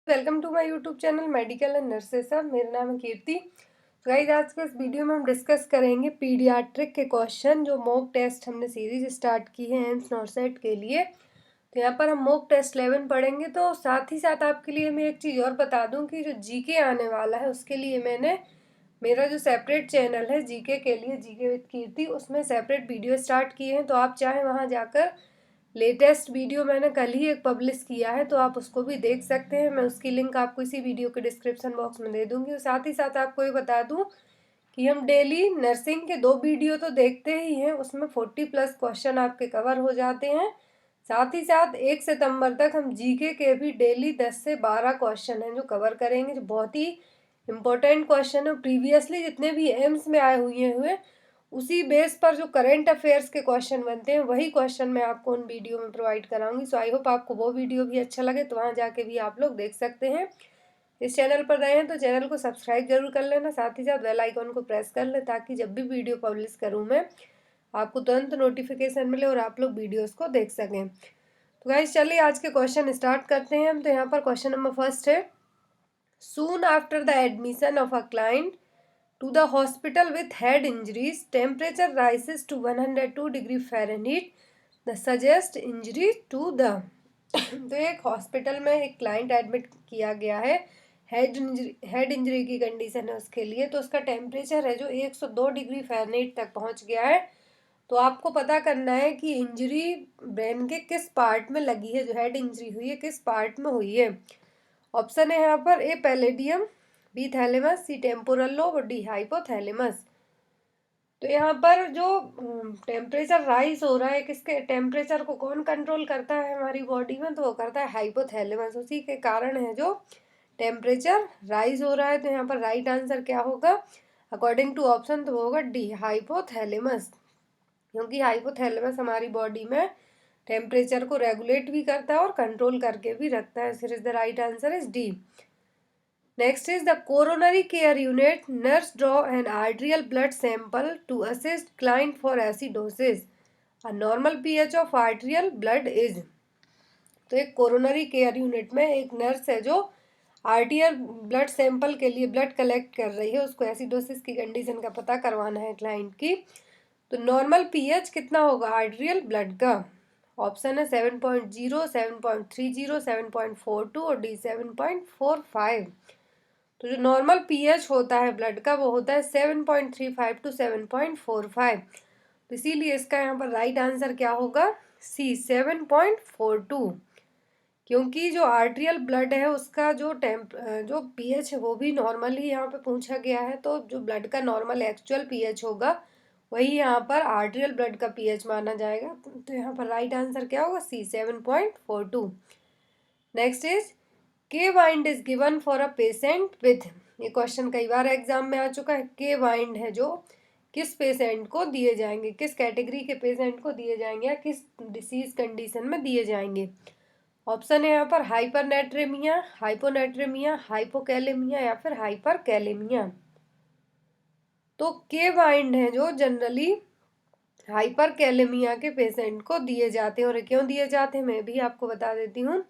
Welcome to my YouTube channel medical and nurses. मेरा नाम है कीर्ति। तो गाइस, आज के इस वीडियो में हम डिस्कस करेंगे पीडियाट्रिक के क्वेश्चन। जो मॉक टेस्ट हमने सीरीज स्टार्ट की है एम्स नॉर्सेट के लिए, तो यहाँ पर हम मॉक टेस्ट 11 पढ़ेंगे। तो साथ ही साथ आपके लिए मैं एक चीज़ और बता दूं कि जो जीके आने वाला है उसके लिए मैंने मेरा जो सेपरेट चैनल है जीके के लिए, जीके विद कीर्ति, उसमें सेपरेट वीडियो स्टार्ट किए हैं। तो आप चाहे वहाँ जाकर लेटेस्ट वीडियो मैंने कल ही एक पब्लिश किया है, तो आप उसको भी देख सकते हैं। मैं उसकी लिंक आपको इसी वीडियो के डिस्क्रिप्शन बॉक्स में दे दूंगी। साथ ही साथ आपको ये बता दूं कि हम डेली नर्सिंग के 2 वीडियो तो देखते ही हैं, उसमें 40+ क्वेश्चन आपके कवर हो जाते हैं। साथ ही साथ 1 सितंबर तक हम जीके के भी डेली 10 से 12 क्वेश्चन हैं जो कवर करेंगे, जो बहुत ही इंपॉर्टेंट क्वेश्चन है। प्रीवियसली जितने भी एम्स में आए हुए उसी बेस पर जो करंट अफेयर्स के क्वेश्चन बनते हैं वही क्वेश्चन मैं आपको उन वीडियो में प्रोवाइड कराऊंगी। सो आई होप आपको वो वीडियो भी अच्छा लगे, तो वहाँ जाके भी आप लोग देख सकते हैं। इस चैनल पर रहे हैं तो चैनल को सब्सक्राइब जरूर कर लेना, साथ ही साथ बेल आइकन को प्रेस कर ले, ताकि जब भी वीडियो पब्लिश करूँ मैं आपको तुरंत नोटिफिकेशन मिले और आप लोग वीडियोज़ को देख सकें। तो गाइस, चलिए आज के क्वेश्चन स्टार्ट करते हैं हम। तो यहाँ पर क्वेश्चन नंबर फर्स्ट है, soon after the admission of a client to the hospital with head injuries, temperature rises to 102 degree Fahrenheit. The suggest injury to the तो एक हॉस्पिटल में एक क्लाइंट एडमिट किया गया है, हेड इंजरी की condition है उसके लिए। तो उसका टेम्परेचर है जो 102 डिग्री फ़ारेनहाइट तक पहुंच गया है। तो आपको पता करना है कि इंजरी ब्रेन के किस पार्ट में लगी है, जो हेड इंजरी हुई है किस पार्ट में हुई है। ऑप्शन है यहाँ पर ए पैलेडियम, बी थैलेमस, सी टेम्पोरल लोब और डी हाइपोथैलेमस। तो यहाँ पर जो टेम्परेचर राइज हो रहा है, किसके टेम्परेचर को कौन कंट्रोल करता है हमारी बॉडी में, तो वो करता है हाइपोथैलेमस। उसी के कारण है जो टेम्परेचर राइज हो रहा है। तो यहाँ पर राइट आंसर क्या होगा अकॉर्डिंग टू ऑप्शन, तो वो होगा डी हाइपोथैलेमस, क्योंकि हाइपोथैलेमस हमारी बॉडी में टेम्परेचर को रेगुलेट भी करता है और कंट्रोल करके भी रखता है। Is the right answer is D. Next is the coronary care unit. Nurse draw an arterial blood sample to assist client for acidosis. A normal pH of arterial blood is. तो एक coronary care unit में एक nurse है जो आर्टियल blood sample के लिए blood collect कर रही है, उसको एसिडोसिस की कंडीशन का पता करवाना है क्लाइंट की। तो नॉर्मल पीएच कितना होगा आर्टियल ब्लड का? ऑप्शन है 7.0, 7.30, 7.42 और डी 7.45। तो जो नॉर्मल पीएच होता है ब्लड का वो होता है 7.35 टू 7.45। तो इसीलिए इसका यहाँ पर राइट आंसर क्या होगा? सी 7.42, क्योंकि जो आर्टेरियल ब्लड है उसका जो पीएच है वो भी नॉर्मल ही यहाँ पे पूछा गया है। तो जो ब्लड का नॉर्मल एक्चुअल पीएच होगा वही यहाँ पर आर्टेरियल ब्लड का पीएच माना जाएगा। तो यहाँ पर राइट आंसर क्या होगा? सी 7.42। नेक्स्ट इज के wind is given for a patient with, ये क्वेश्चन कई बार एग्जाम में आ चुका है। के वाइंड है जो किस पेशेंट को दिए जाएंगे, किस कैटेगरी के पेशेंट को दिए जाएंगे या किस डिसीज कंडीशन में दिए जाएंगे। ऑप्शन है यहाँ पर हाइपरनेट्रेमिया, हाइपोनेट्रेमिया, हाइपोकैलेमिया या फिर हाइपरकैलेमिया। तो के वाइंड है जो जनरली हाइपरकैलेमिया के पेशेंट को दिए जाते हैं। और क्यों दिए जाते हैं मैं भी आपको बता देती हूँ।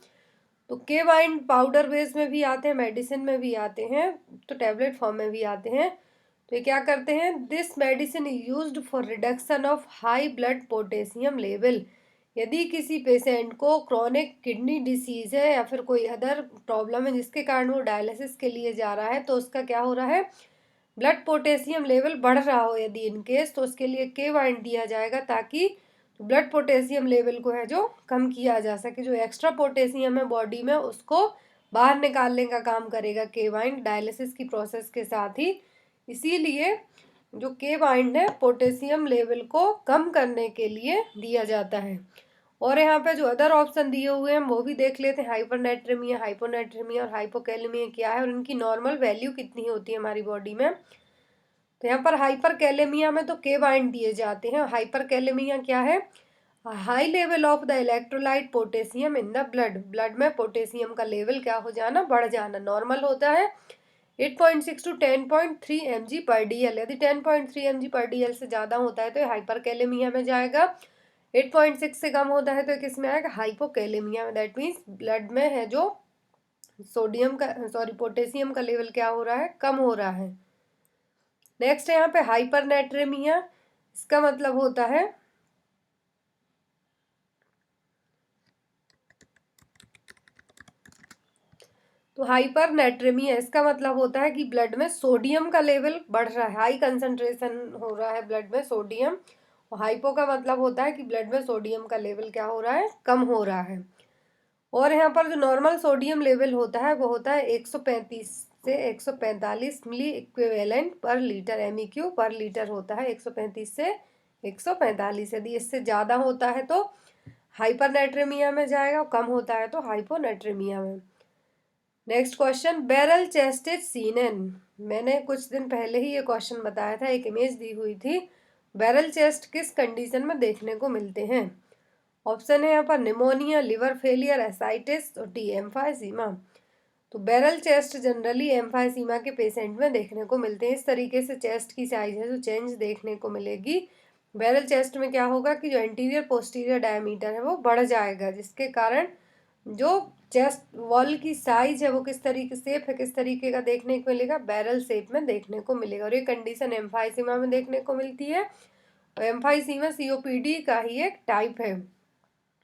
तो के वाइंड पाउडर बेस में भी आते हैं, मेडिसिन में भी आते हैं, तो टैबलेट फॉर्म में भी आते हैं। तो ये क्या करते हैं? This medicine is used for reduction of high blood potassium level. यदि किसी पेशेंट को क्रॉनिक किडनी डिसीज है या फिर कोई अदर प्रॉब्लम है जिसके कारण वो डायलिसिस के लिए जा रहा है, तो उसका क्या हो रहा है? ब्लड पोटेशियम लेवल बढ़ रहा हो यदि इन केस, तो उसके लिए के वाइंड दिया जाएगा, ताकि ब्लड पोटेशियम लेवल को है जो कम किया जा सके। जो एक्स्ट्रा पोटेशियम है बॉडी में उसको बाहर निकालने का काम करेगा के वाइंड, डायलिसिस की प्रोसेस के साथ ही। इसीलिए जो के वाइंड है पोटेशियम लेवल को कम करने के लिए दिया जाता है। और यहाँ पे जो अदर ऑप्शन दिए हुए हैं वो भी देख लेते हैं। हाइपरनेट्रेमिया, हाइपोनेट्रेमिया और हाइपोकैलेमिया क्या है और इनकी नॉर्मल वैल्यू कितनी होती है हमारी बॉडी में। तो यहाँ पर हाइपरकैलेमिया में तो के बाइंड दिए जाते हैं। हाइपरकैलेमिया क्या है? High level of the electrolyte potassium in the blood, blood में पोटेशियम का लेवल क्या हो जाना? बढ़ जाना। नॉर्मल होता है 8.6 टू 10.3 mg पर DL। यदि 10.3 mg पर DL से ज़्यादा होता है तो हाइपरकैलेमिया में जाएगा। 8.6 से कम होता है तो किस में आएगा? हाइपोकैलेमिया में। दैट मीन्स ब्लड में है जो सोडियम का पोटेशियम का लेवल क्या हो रहा है, कम हो रहा है। नेक्स्ट है यहाँ पे हाइपरनेट्रेमिया। इसका मतलब होता है तो हाइपरनेट्रेमिया इसका मतलब होता है कि ब्लड में सोडियम का लेवल बढ़ रहा है, हाई कंसंट्रेशन हो रहा है ब्लड में सोडियम। और हाइपो का मतलब होता है कि ब्लड में सोडियम का लेवल क्या हो रहा है, कम हो रहा है। और यहाँ पर जो नॉर्मल सोडियम लेवल होता है वो होता है 135 से 145 मिली इक्विवेलेंट पर लीटर, MEQ पर लीटर होता है 135 से 145। यदि इससे ज़्यादा होता है तो हाइपरनेट्रेमिया में जाएगा, कम होता है तो हाइपोनेट्रेमिया में। नेक्स्ट क्वेश्चन, बैरल चेस्टेड सीनन। मैंने कुछ दिन पहले ही ये क्वेश्चन बताया था, एक इमेज दी हुई थी। बैरल चेस्ट किस कंडीशन में देखने को मिलते हैं? ऑप्शन है यहाँ पर निमोनिया, लिवर फेलियर, एसाइटिस और डी एम्फाइसीमा। तो बैरल चेस्ट जनरली एम्फाइसीमा के पेशेंट में देखने को मिलते हैं। इस तरीके से चेस्ट की साइज है जो चेंज देखने को मिलेगी। बैरल चेस्ट में क्या होगा कि जो एंटीरियर पोस्टीरियर डायमीटर है वो बढ़ जाएगा, जिसके कारण जो चेस्ट वॉल की साइज है वो किस तरीके शेप है, किस तरीके का देखने को मिलेगा, बैरल शेप में देखने को मिलेगा। और ये कंडीशन एम्फाइसीमा में देखने को मिलती है। और एम्फाइसीमा COPD का ही एक टाइप है,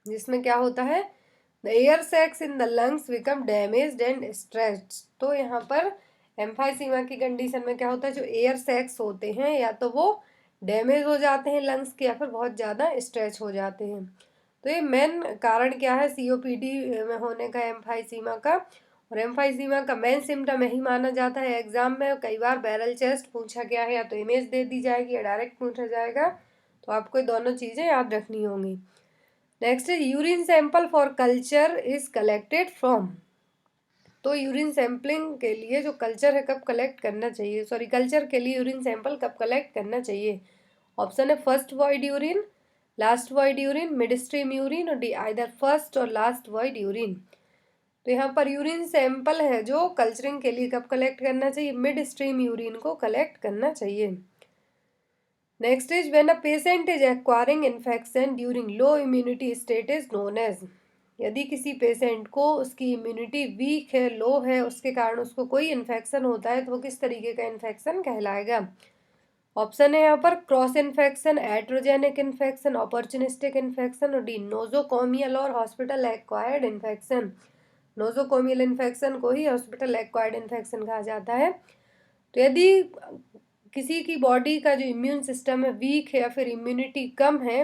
जिसमें क्या होता है, the air sacs in the lungs become damaged and stretched. तो यहाँ पर एम्फाइसीमा की कंडीशन में क्या होता है, जो एयर सैक्स होते हैं या तो वो डैमेज हो जाते हैं लंग्स के, या फिर बहुत ज़्यादा स्ट्रेच हो जाते हैं। तो ये मेन कारण क्या है COPD में होने का, एम्फाइसीमा का। और एम्फाइसीमा का मेन सिम्टम यही माना जाता है। एग्जाम में कई बार बैरल चेस्ट पूछा गया है, या तो इमेज दे दी जाएगी या डायरेक्ट पूछा जाएगा, तो आपको दोनों चीज़ें याद रखनी होंगी। Next is urine sample for culture is collected from. तो यूरिन सैंपलिंग के लिए जो कल्चर है कब कलेक्ट करना चाहिए, कल्चर के लिए यूरिन सैंपल कब कलेक्ट करना चाहिए? ऑप्शन है first void urine, last void urine, mid stream urine और डी आइदर फर्स्ट और लास्ट वॉइड यूरिन। तो यहाँ पर यूरिन सैंपल है जो कल्चरिंग के लिए कब कलेक्ट करना चाहिए, मिड स्ट्रीम यूरिन को कलेक्ट करना चाहिए। Next is when a patient is acquiring infection during low immunity state is known as. यदि किसी पेशेंट को उसकी इम्यूनिटी वीक है, लो है, उसके कारण उसको कोई इन्फेक्शन होता है, तो वो किस तरीके का इन्फेक्शन कहलाएगा? ऑप्शन है यहाँ पर cross infection, iatrogenic infection, opportunistic infection और डी नोजोकोमियल और hospital acquired infection. Nosocomial infection को ही हॉस्पिटल एक्वायर्ड इन्फेक्शन कहा जाता है। तो यदि किसी की बॉडी का जो इम्यून सिस्टम है वीक है या फिर इम्यूनिटी कम है,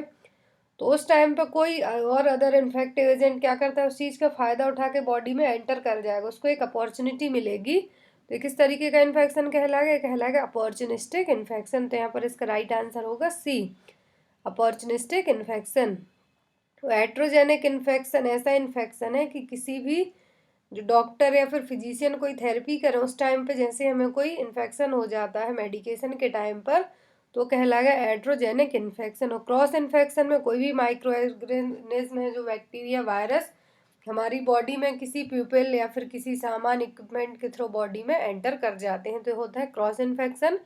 तो उस टाइम पर कोई और अदर इन्फेक्टिव एजेंट क्या करता है, उस चीज़ का फ़ायदा उठा के बॉडी में एंटर कर जाएगा, उसको एक अपॉर्चुनिटी मिलेगी। तो किस तरीके का इन्फेक्शन कहलाएगा, कहलाएगा अपॉर्चुनिस्टिक इन्फेक्शन। तो यहाँ पर इसका राइट आंसर होगा C, अपॉर्चुनिस्टिक इन्फेक्शन। तो एट्रोजेनिक इन्फेक्शन ऐसा इन्फेक्शन है कि किसी भी जो डॉक्टर या फिर फिजिशियन कोई थेरेपी करे उस टाइम पे जैसे हमें कोई इन्फेक्शन हो जाता है मेडिकेशन के टाइम पर, तो कहलाएगा एट्रोजेनिक इन्फेक्शन। और क्रॉस इन्फेक्शन में कोई भी माइक्रो ऑर्गेनिज्म है, जो बैक्टीरिया, वायरस हमारी बॉडी में किसी प्यूपिल या फिर किसी सामान इक्विपमेंट के थ्रू बॉडी में एंटर कर जाते हैं, तो होता है क्रॉस इन्फेक्शन।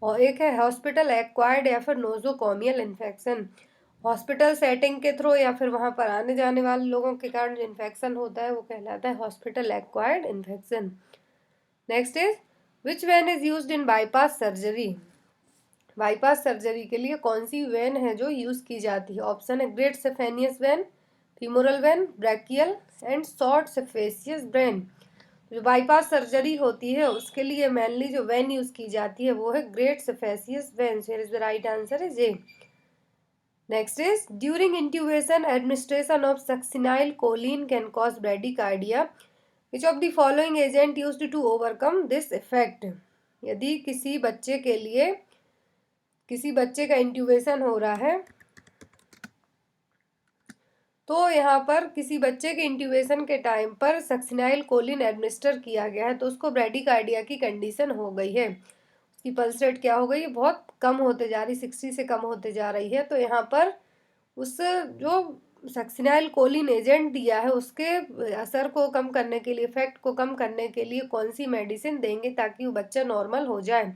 और एक है हॉस्पिटल एक्वायर्ड या फिर नोजोकोमियल इन्फेक्शन। हॉस्पिटल सेटिंग के थ्रू या फिर वहाँ पर आने जाने वाले लोगों के कारण जो इन्फेक्शन होता है वो कहलाता है hospital acquired infection. Next is which when is used in bypass surgery. Bypass surgery के लिए कौन सी वेन है जो यूज़ की जाती है? ऑप्शन है great saphenous vein, femoral vein, brachial and short saphenous brain. जो बाईपास सर्जरी होती है उसके लिए मेनली जो वेन यूज़ की जाती है वो है great saphenous vein. Here is the right answer is A. Next is during intubation, administration of succinylcholine can cause bradycardia. Which of the following agent used to overcome this effect? यदि किसी बच्चे का intubation हो रहा है, तो यहाँ पर किसी बच्चे के इंट्यूबेशन के टाइम पर सक्सिनाइलकोलिन एडमिनिस्टर किया गया है, तो उसको ब्रेडिकार्डिया की कंडीशन हो गई है। उसकी पल्स रेट क्या हो गई है, बहुत कम होते जा रही, 60 से कम होते जा रही है। तो यहाँ पर उस जो सक्सिनाइलकोलिन एजेंट दिया है उसके असर को कम करने के लिए, इफेक्ट को कम करने के लिए कौन सी मेडिसिन देंगे ताकि वो बच्चा नॉर्मल हो जाए?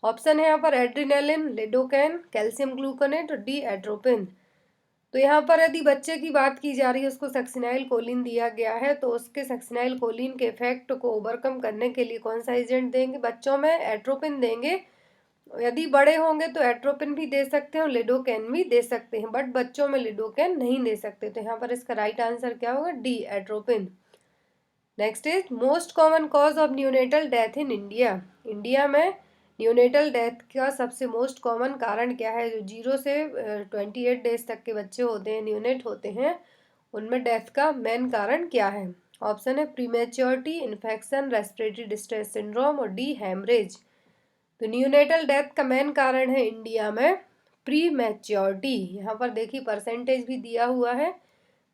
ऑप्शन है यहाँ पर एड्रिनालिन, लिडोकैन, कैल्शियम ग्लूकोनेट और डी एट्रोपिन। तो यहाँ पर यदि बच्चे की बात की जा रही है, उसको सक्सिनाइल कोलिन दिया गया है, तो उसके सक्सिनाइल कोलिन के इफेक्ट को ओवरकम करने के लिए कौन सा एजेंट देंगे? बच्चों में एट्रोपिन देंगे। यदि बड़े होंगे तो एट्रोपिन भी दे सकते हैं और लिडोकैन भी दे सकते हैं, बट बच्चों में लिडोकैन नहीं दे सकते। तो यहाँ पर इसका राइट आंसर क्या होगा? D, atropine. Next is most common cause of neonatal death in India. India में न्यूनेटल डेथ का सबसे मोस्ट कॉमन कारण क्या है? जो 0 से 28 डेज तक के बच्चे होते हैं, न्यूनेट होते हैं, उनमें डेथ का मेन कारण क्या है? ऑप्शन है prematurity, infection, respiratory distress syndrome और डी, हैमरेज। तो न्यूनेटल डेथ का मेन कारण है इंडिया में प्रीमेच्योरिटी। यहाँ पर देखिए परसेंटेज भी दिया हुआ है।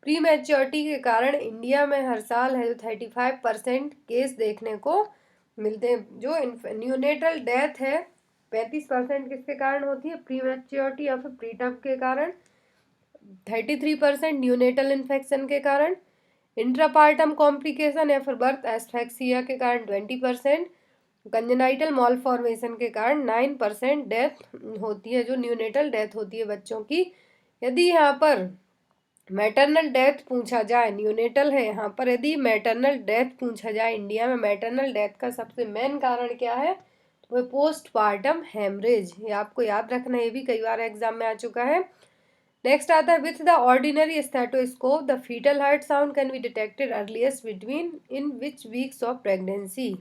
प्रीमेच्योरिटी के कारण इंडिया में हर साल है 35% केस देखने को मिलते हैं। जो न्यूनेटल डेथ है 35% किसके कारण होती है? प्रीमेच्योरिटी या फिर प्रीटर्म के कारण। 33% न्यूनेटल इन्फेक्शन के कारण। इंट्रापार्टम कॉम्प्लिकेशन या फिर बर्थ एस्फेक्सिया के कारण 20%। कंजेनाइटल मॉलफॉर्मेशन के कारण 9% डेथ होती है, जो न्यूनेटल डेथ होती है बच्चों की। यदि यहाँ पर मैटरनल डेथ पूछा जाए, न्यूनेटल है यहाँ पर, यदि मैटरनल डेथ पूछा जाए इंडिया में, मैटरनल डेथ का सबसे मेन कारण क्या है? वो पोस्टपार्टम हेमरेज। ये आपको याद रखना, ये भी कई बार एग्जाम में आ चुका है। नेक्स्ट आता है with the ordinary stethoscope the foetal heart sound can be detected earliest between in which weeks of pregnancy.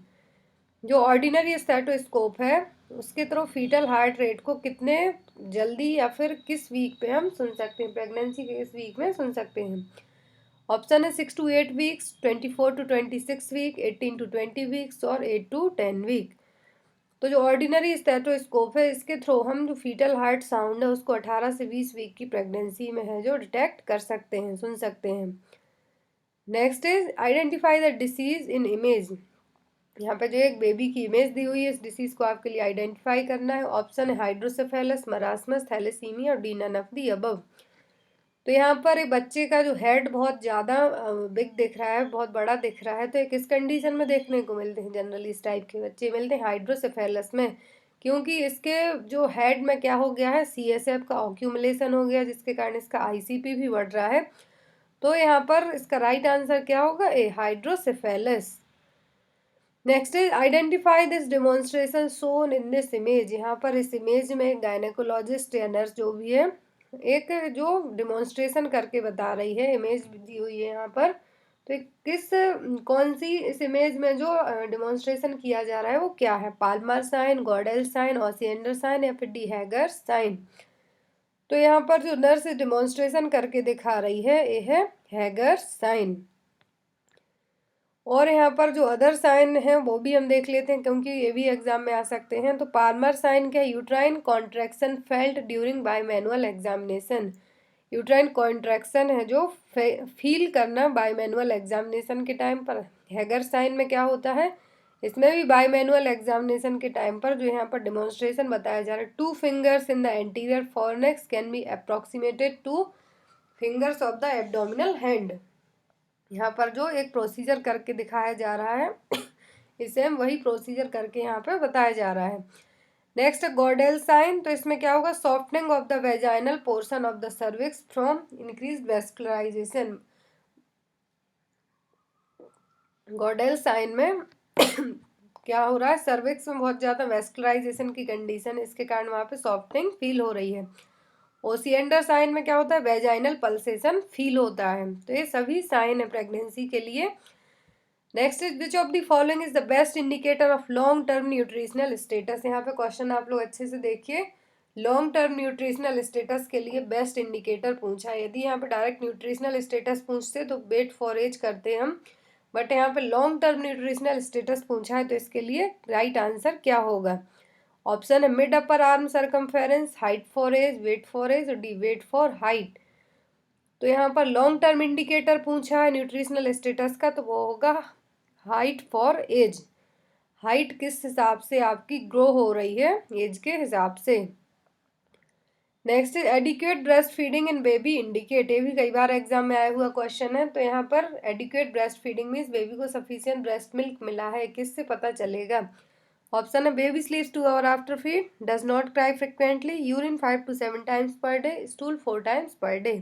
जो ऑर्डिनरी स्टेथोस्कोप है उसके थ्रू फीटल हार्ट रेट को कितने जल्दी या फिर किस वीक पे हम सुन सकते हैं? प्रेगनेंसी के इस वीक में सुन सकते हैं। ऑप्शन है 6 to 8 weeks, 24 to 26 week, 18 to 20 weeks और 8 to 10 वीक। तो जो ऑर्डिनरी स्टेथोस्कोप है, इसके थ्रू हम जो फीटल हार्ट साउंड है उसको 18 से 20 वीक की प्रेगनेंसी में है जो डिटेक्ट कर सकते हैं, सुन सकते हैं। Next is identify the disease in image. यहाँ पे जो एक बेबी की इमेज दी हुई है, इस डिसीज को आपके लिए आइडेंटिफाई करना है। ऑप्शन है हाइड्रोसेफेलस, मरासमस, थैलेसीमिया और D, none of the above. तो यहाँ पर एक बच्चे का जो हेड बहुत ज़्यादा बिग दिख रहा है, बहुत बड़ा दिख रहा है, तो ये किस कंडीशन में देखने को मिलते हैं? जनरली इस टाइप के बच्चे मिलते हैं हाइड्रोसेफेलस में, क्योंकि इसके जो हेड में क्या हो गया है? CSF का ऑक्यूमुलेशन हो गया, जिसके कारण इसका ICP भी बढ़ रहा है। तो यहाँ पर इसका राइट आंसर क्या होगा? A, hydrocephalus. Next is identify this demonstration shown in this image. यहाँ पर इस इमेज में गायनेकोलॉजिस्ट या नर्स जो भी है, एक जो डिमॉन्स्ट्रेशन करके बता रही है, इमेज दी हुई है यहाँ पर। तो किस कौन सी इस इमेज में जो डिमॉन्स्ट्रेशन किया जा रहा है वो क्या है? Palmer sign, Goodell sign, Osiander sign या फिर डी, हैगर साइन। तो यहाँ पर जो नर्स डिमॉन्स्ट्रेशन करके दिखा रही है ये है हैगर साइन। और यहाँ पर जो अदर साइन है वो भी हम देख लेते हैं, क्योंकि ये भी एग्जाम में आ सकते हैं। तो पाल्मर साइन क्या? Uterine contraction felt during bye manual examination. Uterine contraction है जो फील करना बाय मैनुअल एग्जामिनेशन के टाइम पर। हैगर साइन में क्या होता है? इसमें भी बाय मैनुअल एग्जामिनेशन के टाइम पर जो यहाँ पर डिमॉन्स्ट्रेशन बताया जा रहा है, 2 fingers in the anterior fornix can be approximated 2 fingers of the abdominal hand. यहाँ पर जो एक प्रोसीजर करके दिखाया जा रहा है इसे हम वही प्रोसीजर करके यहाँ पे बताया जा रहा है। नेक्स्ट गॉडेल साइन, तो इसमें क्या होगा? Softening of the vaginal portion of the cervix from increase vascularisation. Goodell sign में क्या हो रहा है? सर्विक्स में बहुत ज़्यादा वेस्कुलराइजेशन की कंडीशन, इसके कारण वहाँ पे सॉफ्टनिंग फील हो रही है। ओसिएंडर साइन में क्या होता है? वेजाइनल पल्सेशन फील होता है। तो ये सभी साइन है प्रेगनेंसी के लिए। Next is which of the following is the best indicator of long term nutritional status. यहाँ पे क्वेश्चन आप लोग अच्छे से देखिए। लॉन्ग टर्म न्यूट्रिशनल स्टेटस के लिए बेस्ट इंडिकेटर पूछा है। यदि यहाँ पे डायरेक्ट न्यूट्रिशनल स्टेटस पूछते तो वेट फॉर एज करते हम, बट यहाँ पे लॉन्ग टर्म न्यूट्रिशनल स्टेटस पूछा है, तो इसके लिए राइट आंसर क्या होगा? ऑप्शन है mid upper arm circumference, height for age, weight for age और डी, वेट फॉर हाइट। तो यहाँ पर लॉन्ग टर्म इंडिकेटर पूछा है न्यूट्रिशनल स्टेटस का, तो वो होगा हाइट फॉर एज। हाइट किस हिसाब से आपकी ग्रो हो रही है? एज के हिसाब से। Next is adequate breast feeding in baby indicate. ये भी कई बार एग्जाम में आया हुआ क्वेश्चन है। तो यहाँ पर adequate breast feeding means baby को सफिशिएंट ब्रेस्ट मिल्क मिला है, किससे पता चलेगा? ऑप्शन है baby sleeps 2 hours after feed, does not cry frequently, urine 5 to 7 times per day, stool 4 times per day.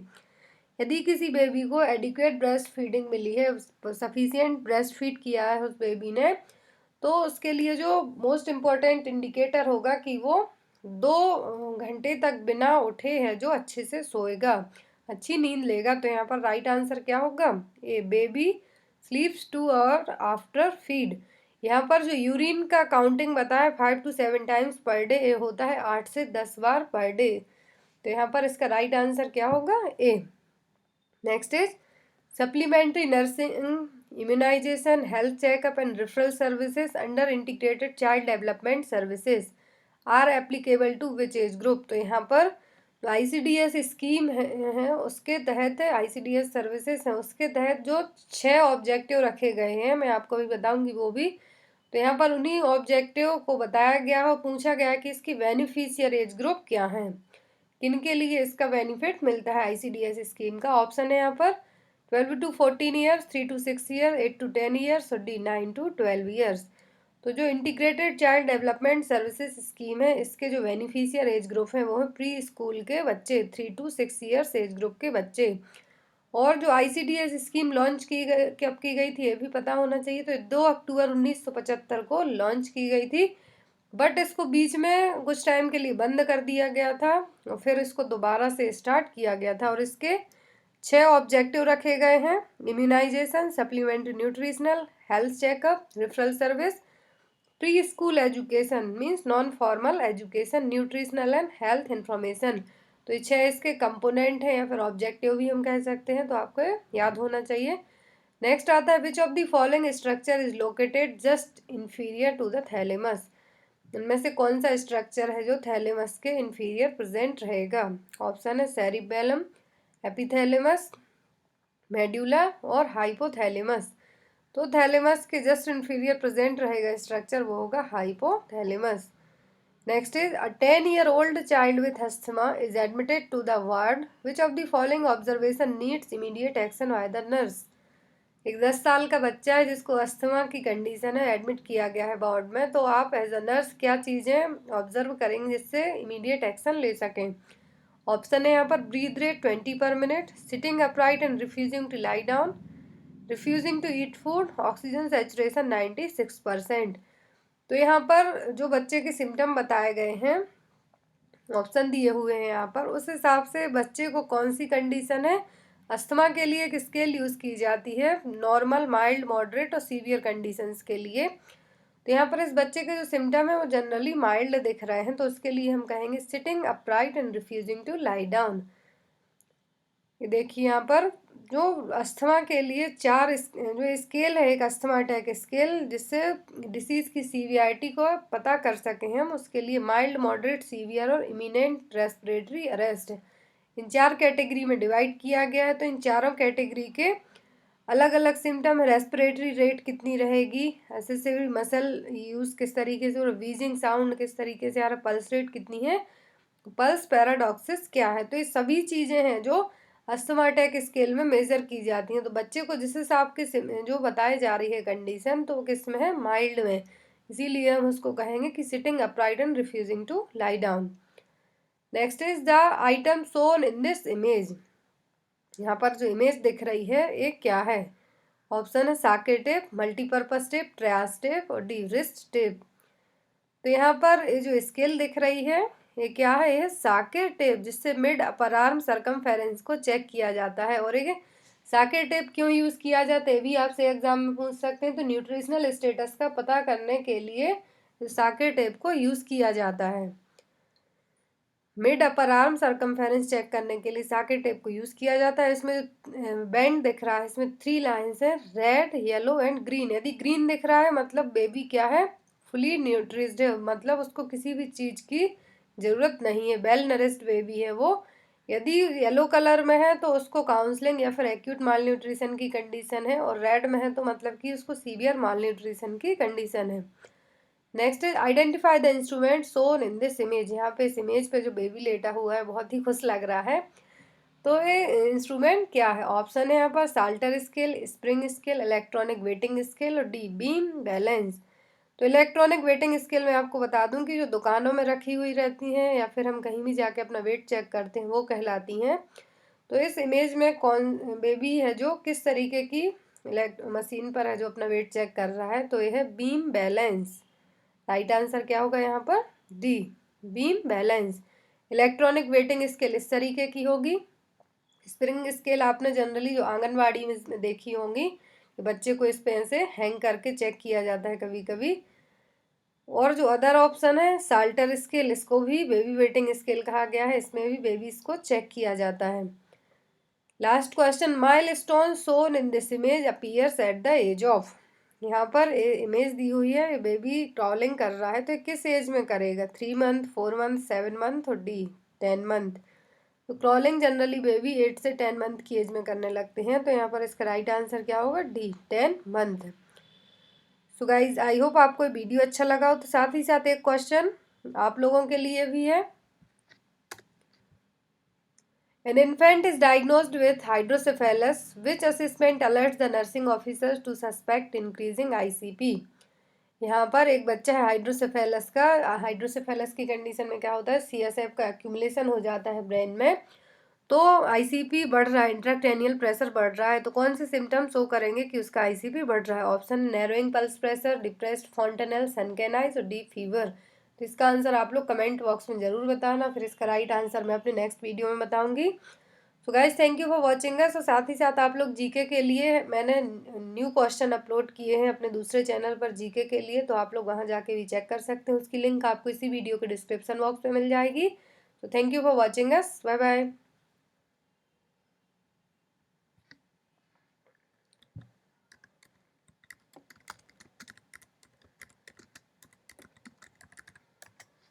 यदि किसी बेबी को एडिक्वेट ब्रेस्ट फीडिंग मिली है, सफिशिएंट ब्रेस्ट फीड किया है उस बेबी ने, तो उसके लिए जो मोस्ट इम्पॉर्टेंट इंडिकेटर होगा कि वो 2 घंटे तक बिना उठे है जो अच्छे से सोएगा, अच्छी नींद लेगा। तो यहाँ पर राइट आंसर क्या होगा? A, baby sleeps 2 hour after feed. यहाँ पर जो यूरिन का काउंटिंग बताया 5 to 7 टाइम्स पर डे, ए होता है 8 से 10 बार पर डे। तो यहाँ पर इसका राइट आंसर क्या होगा? A. Next is supplementary nursing, immunization, health checkup and referral services under integrated child development services are applicable to which age group। तो यहाँ पर ICDS स्कीम है उसके तहत, ICDS सर्विसेज है उसके तहत जो 6 ऑब्जेक्टिव रखे गए हैं, मैं आपको भी बताऊंगी वो भी। तो यहाँ पर उन्हीं ऑब्जेक्टिव को बताया गया है और पूछा गया है कि इसकी बेनिफिशियर एज ग्रुप क्या है, किनके लिए इसका बेनिफिट मिलता है ICDS स्कीम का। ऑप्शन है यहाँ पर 12 to 14 years, 3 to 6 year, 8 to 10 years और डी 9 to 12 ईयर्स। तो जो integrated child development services scheme है, इसके जो बेनिफिशियर एज ग्रुप है वो है प्री स्कूल के बच्चे, 3 to 6 ईयर्स एज ग्रुप के बच्चे। और जो ICDS स्कीम लॉन्च की गई, कब की गई थी ये भी पता होना चाहिए। तो 2 अक्टूबर 1975 को लॉन्च की गई थी, बट इसको बीच में कुछ टाइम के लिए बंद कर दिया गया था और फिर इसको दोबारा से स्टार्ट किया गया था। और इसके 6 ऑब्जेक्टिव रखे गए हैं: immunisation, supplementary nutritional, health checkup, referral service, preschool education means non formal education, nutritional and health information. तो ये 6 इसके कंपोनेंट हैं या फिर ऑब्जेक्टिव भी हम कह सकते हैं, तो आपको याद होना चाहिए। नेक्स्ट आता है which of the following structure is located just inferior to the thalamus. इनमें से कौन सा स्ट्रक्चर है जो थैलेमस के इंफीरियर प्रेजेंट रहेगा? ऑप्शन है सेरिबेलम, एपिथैलेमस, मेड्यूला और हाइपोथैलेमस। तो थैलेमस के जस्ट इंफीरियर प्रेजेंट रहेगा स्ट्रक्चर, वो होगा hypothalamus. Next is a 10-year-old child with asthma is admitted to the ward, which of the following observation needs immediate action by the nurse. एक 10 साल का बच्चा है जिसको अस्थमा की कंडीशन है, एडमिट किया गया है वार्ड में, तो आप एज अ नर्स क्या चीज़ें ऑब्जर्व करेंगे जिससे इमीडिएट एक्शन ले सकें? ऑप्शन है यहाँ पर breathe rate 20 per minute, sitting upright and refusing to lie down, refusing to eat food, oxygen saturation 96%। तो यहाँ पर जो बच्चे के सिम्टम बताए गए हैं, ऑप्शन दिए हुए हैं यहाँ पर, उस हिसाब से बच्चे को कौन सी कंडीशन है। अस्थमा के लिए एक स्केल यूज़ की जाती है, नॉर्मल, माइल्ड, मॉडरेट और सीवियर कंडीशंस के लिए। तो यहाँ पर इस बच्चे के जो सिम्टम है वो जनरली माइल्ड दिख रहे हैं, तो उसके लिए हम कहेंगे sitting upright and refusing to lie down. ये देखिए यहाँ पर जो अस्थमा के लिए 4 जो स्केल है, एक अस्थमा अटैक स्केल, जिससे डिसीज़ की सीवियरिटी को पता कर सकें हम, उसके लिए माइल्ड, मॉडरेट, सीवियर और इमिनेंट रेस्पिरेटरी अरेस्ट, इन 4 कैटेगरी में डिवाइड किया गया है। तो इन चारों कैटेगरी के अलग अलग सिम्टम है। रेस्पिरेटरी रेट कितनी रहेगी, एसेसिव मसल यूज़ किस तरीके से, और वीजिंग साउंड किस तरीके से आ रहा है, पल्स रेट कितनी है, पल्स पैराडॉक्सिस क्या है। तो ये सभी चीज़ें हैं जो अस्थमा अटैक स्केल में मेजर की जाती हैं। तो बच्चे को जिस हिसाब के जो बताई जा रही है कंडीशन, तो वो किस में है, माइल्ड में, इसीलिए हम उसको कहेंगे कि sitting upright and refusing to lie down. Next is the item shown in this image. यहाँ पर जो इमेज दिख रही है ये क्या है? ऑप्शन है साकेट टेप, मल्टीपर्पज टेप, ट्रायस टेप और डी रिस्ट टेप। तो यहाँ पर ये जो स्केल दिख रही है ये क्या है, ये साकेट टेप, जिससे मिड अपर आर्म सर्कमफेरेंस को चेक किया जाता है। और ये साकेट टेप क्यों यूज़ किया जाता है, भी आपसे एग्जाम में पूछ सकते हैं। तो न्यूट्रिशनल स्टेटस का पता करने के लिए साकेट टेप को यूज़ किया जाता है। Mid upper arm circumference check करने के लिए साकेट टेप को यूज़ किया जाता है। इसमें जो बैंड दिख रहा है, इसमें 3 लाइन्स है, रेड, येलो एंड ग्रीन। यदि ग्रीन दिख रहा है मतलब बेबी क्या है, फुली न्यूट्रिस्ड है, मतलब उसको किसी भी चीज़ की ज़रूरत नहीं है, वेल नरिश्ड बेबी है वो। यदि येलो कलर में है तो उसको काउंसलिंग या फिर एक्यूट माल न्यूट्रिशन की कंडीशन है, और रेड में है तो मतलब कि उसको सीवियर माल न्यूट्रिशन की कंडीशन है। Next is identify the instrument shown in this image. यहाँ पे इस इमेज पे जो बेबी लेटा हुआ है बहुत ही खुश लग रहा है, तो ये इंस्ट्रूमेंट क्या है? ऑप्शन है यहाँ पर Salter scale, spring scale, electronic weighing scale और डी बीम बैलेंस। तो इलेक्ट्रॉनिक वेटिंग स्केल में आपको बता दूं कि जो दुकानों में रखी हुई रहती हैं या फिर हम कहीं भी जाके अपना वेट चेक करते हैं वो कहलाती हैं। तो इस इमेज में कौन बेबी है जो किस तरीके की मशीन पर है जो अपना वेट चेक कर रहा है, तो यह है बीम बैलेंस। राइट आंसर क्या होगा यहाँ पर? D, beam balance. Electronic weighing scale इस तरीके की होगी। स्प्रिंग स्केल आपने जनरली जो आंगनवाड़ी में देखी होंगी कि बच्चे को इस पेन से हैंग करके चेक किया जाता है कभी कभी। और जो अदर ऑप्शन है साल्टर स्केल, इसको भी बेबी वेटिंग स्केल कहा गया है, इसमें भी बेबीज को चेक किया जाता है। Last question, milestone shown in this image appears at the age of. यहाँ पर इमेज दी हुई है, बेबी ट्रॉलिंग कर रहा है, तो किस एज में करेगा? 3 मंथ, 4 मंथ, 7 मंथ और डी 10 मंथ। तो क्रॉलिंग जनरली बेबी 8 से 10 मंथ की एज में करने लगते हैं, तो यहाँ पर इसका राइट आंसर क्या होगा? D 10 month. So guys I hope आपको ये वीडियो अच्छा लगा हो। तो साथ ही साथ एक क्वेश्चन आप लोगों के लिए भी है। An infant is diagnosed with hydrocephalus. Which assessment alerts the nursing officers to suspect increasing ICP? यहाँ पर एक बच्चा है हाइड्रोसेफेलस का। हाइड्रोसेफेलस की कंडीशन में क्या होता है? CSF का एक्यूमुलेशन हो जाता है ब्रेन में, तो ICP बढ़ रहा है, इंट्राक्रैनियल प्रेशर बढ़ रहा है। तो कौन से सिम्टम्स शो करेंगे कि उसका ICP बढ़ रहा है? Option, narrowing pulse pressure, depressed fontanelle, sunken eyes और डीप फीवर। तो इसका आंसर आप लोग कमेंट बॉक्स में ज़रूर बताना, फिर इसका राइट आंसर मैं अपने नेक्स्ट वीडियो में बताऊंगी। तो guys thank you for watching अस। और साथ ही साथ आप लोग जीके के लिए मैंने न्यू क्वेश्चन अपलोड किए हैं अपने दूसरे चैनल पर जीके के लिए, तो आप लोग वहाँ जाके भी चेक कर सकते हैं। उसकी लिंक आपको इसी वीडियो के डिस्क्रिप्शन बॉक्स में मिल जाएगी। तो thank you for watching us, bye bye.